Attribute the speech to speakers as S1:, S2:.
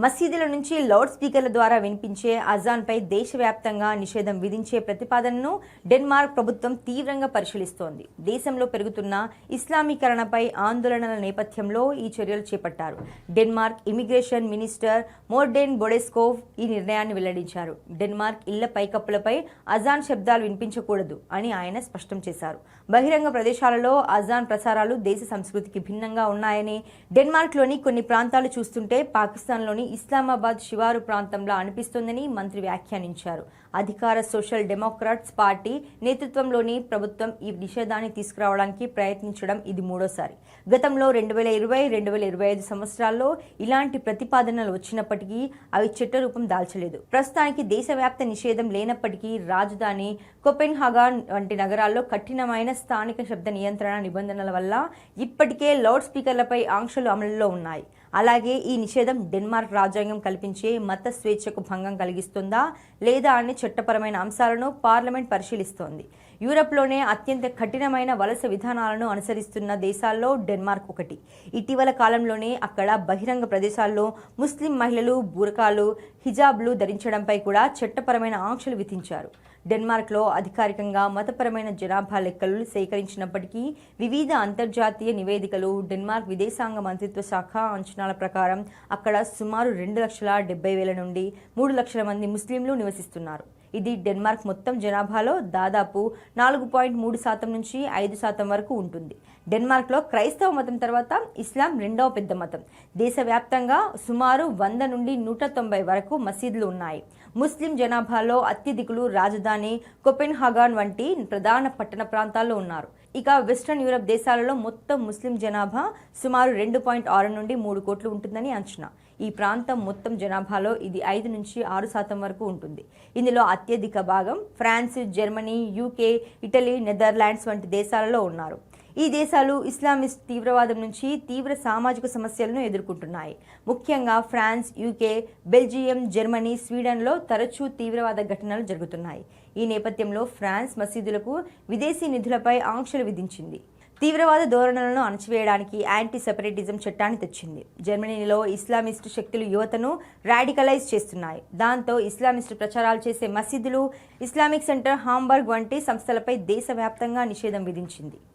S1: మసీదుల నుంచి లౌడ్ స్పీకర్ల ద్వారా వినిపించే అజాన్పై దేశవ్యాప్తంగా నిషేధం విధించే ప్రతిపాదనను డెన్మార్క్ ప్రభుత్వం తీవ్రంగా పరిశీలిస్తోంది. దేశంలో పెరుగుతున్న ఇస్లామీకరణపై ఆందోళనల నేపథ్యంలో ఈ చర్యలు చేపట్టారు. డెన్మార్క్ ఇమిగ్రేషన్ మినిస్టర్ మోర్డెన్ బొడెస్కోవ్ ఈ నిర్ణయాన్ని వెల్లడించారు. డెన్మార్క్ ఇళ్ల పైకప్పులపై అజాన్ శబ్దాలు వినిపించకూడదు అని ఆయన స్పష్టం చేశారు. బహిరంగ ప్రదేశాలలో అజాన్ ప్రసారాలు దేశ సంస్కృతికి భిన్నంగా ఉన్నాయని, డెన్మార్క్లోని కొన్ని ప్రాంతాలు చూస్తుంటే పాకిస్తాన్లోని ఇస్లామాబాద్ శివారు ప్రాంతంలో అనిపిస్తోందని మంత్రి వ్యాఖ్యానించారు. అధికార సోషల్ డెమోక్రాట్స్ పార్టీ నేతృత్వంలోని ప్రభుత్వం ఈ నిషేధాన్ని తీసుకురావడానికి ప్రయత్నించడం ఇది మూడోసారి. గతంలో 2020-2025 సంవత్సరాల్లో ఇలాంటి ప్రతిపాదనలు వచ్చినప్పటికీ అవి చట్టరూపం దాల్చలేదు. ప్రస్తుతానికి దేశవ్యాప్త నిషేధం లేనప్పటికీ రాజధాని కోపెన్హాగన్ వంటి నగరాల్లో కఠినమైన స్థానిక శబ్ద నియంత్రణ నిబంధనల వల్ల ఇప్పటికే లౌడ్ స్పీకర్లపై ఆంక్షలు అమలులో ఉన్నాయి. అలాగే ఈ నిషేధం డెన్మార్క్ రాజ్యాంగం కల్పించే మత స్వేచ్ఛకు భంగం కలిగిస్తుందా లేదా అనే చట్టపరమైన అంశాలను పార్లమెంట్ పరిశీలిస్తోంది. యూరప్లోనే అత్యంత కఠినమైన వలస విధానాలను అనుసరిస్తున్న దేశాల్లో డెన్మార్క్ ఒకటి. ఇటీవల కాలంలోనే అక్కడ బహిరంగ ప్రదేశాల్లో ముస్లిం మహిళలు బుర్కాలు, హిజాబ్లు ధరించడంపై కూడా చట్టపరమైన ఆంక్షలు విధించారు. డెన్మార్క్లో అధికారికంగా మతపరమైన జనాభా లెక్కలు సేకరించినప్పటికీ వివిధ అంతర్జాతీయ నివేదికలు, డెన్మార్క్ విదేశాంగ మంత్రిత్వ శాఖ అంచనాల ప్రకారం అక్కడ సుమారు 2,70,000 నుండి 3 లక్షల మంది ముస్లింలు నివసిస్తున్నారు. ఇది డెన్మార్క్ మొత్తం జనాభాలో దాదాపు 4.3% నుంచి 5% వరకు ఉంటుంది. డెన్మార్క్లో క్రైస్తవ మతం తర్వాత ఇస్లాం రెండవ పెద్ద మతం. దేశవ్యాప్తంగా సుమారు 100 నుండి 190 వరకు మసీదులు ఉన్నాయి. ముస్లిం జనాభాలో అత్యధికులు రాజధాని కోపెన్హాగన్ వంటి ప్రధాన పట్టణ ప్రాంతాల్లో ఉన్నారు. ఇక వెస్ట్రన్ యూరప్ దేశాలలో మొత్తం ముస్లిం జనాభా సుమారు 2.6 నుండి 3 కోట్లు ఉంటుందని అంచనా. ఈ ప్రాంతం మొత్తం జనాభాలో ఇది 5 నుంచి 6% వరకు ఉంటుంది. ఇందులో అత్యధిక భాగం France, Germany, UK, Italy, Netherlands వంటి దేశాలలో ఉన్నారు. ఈ దేశాలు ఇస్లామిస్ట్ తీవ్రవాదం నుంచి తీవ్ర సామాజిక సమస్యలను ఎదుర్కొంటున్నాయి. ముఖ్యంగా ఫ్రాన్స్, యూకే, బెల్జియం, జర్మనీ, స్వీడన్లో తరచూ తీవ్రవాద ఘటనలు జరుగుతున్నాయి. ఈ నేపథ్యంలో ఫ్రాన్స్ మసీదులకు విదేశీ నిధులపై ఆంక్షలు విధించింది. తీవ్రవాద ధోరణులను అణచివేయడానికి యాంటీ సెపరేటిజం చట్టాన్ని తెచ్చింది. జర్మనీలో ఇస్లామిస్టు శక్తులు యువతను రాడికలైజ్ చేస్తున్నాయి. దాంతో ఇస్లామిస్టు ప్రచారాలు చేసే మసీదులు, ఇస్లామిక్ సెంటర్ హాంబర్గ్ వంటి సంస్థలపై దేశవ్యాప్తంగా నిషేధం విధించింది.